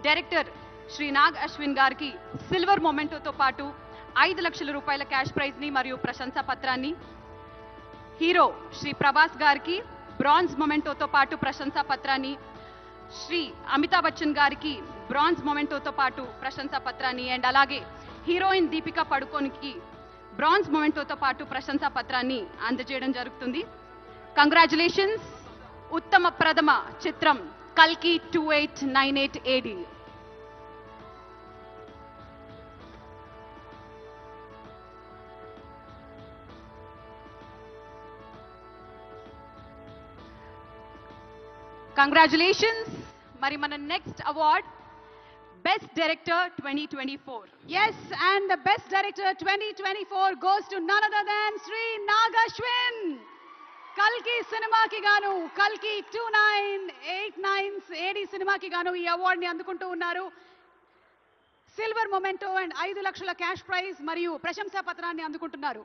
Director Shri Nag Ashwin గారికి silver మొమెంటోతో పాటు 5 లక్షల రూపాయల క్యాష్ ప్రైజ్ ని మరియు ప్రశంసా పత్రాన్ని, హీరో శ్రీ ప్రభాస్ గారికి బ్రాంజ్ మొమెంటోతో పాటు ప్రశంసా పత్రాన్ని, శ్రీ అమితాబ్ బచ్చన్ గారికి బ్రాంజ్ మొమెంటోతో పాటు ప్రశంసా పత్రాన్ని అండ్ అలాగే హీరోయిన్ దీపికా పడుకోన్కి బ్రాంజ్ మొమెంటోతో పాటు ప్రశంసా పత్రాన్ని అందజేయడం జరుగుతుంది. కంగ్రాచులేషన్స్. ఉత్తమ ప్రథమ చిత్రం కల్కి 2898 AD. Congratulations. Mari mana next award, Best Director 2024. Yes, and the Best Director 2024 goes to none other than Sri Nag Ashwin. Kalki cinema ki gaanu, Kalki 2989 AD cinema ki gaanu ee award ni andukuntu unnaru. Silver memento and 5 lakshula cash prize mariyu prashamsa patranni andukuntunnaru.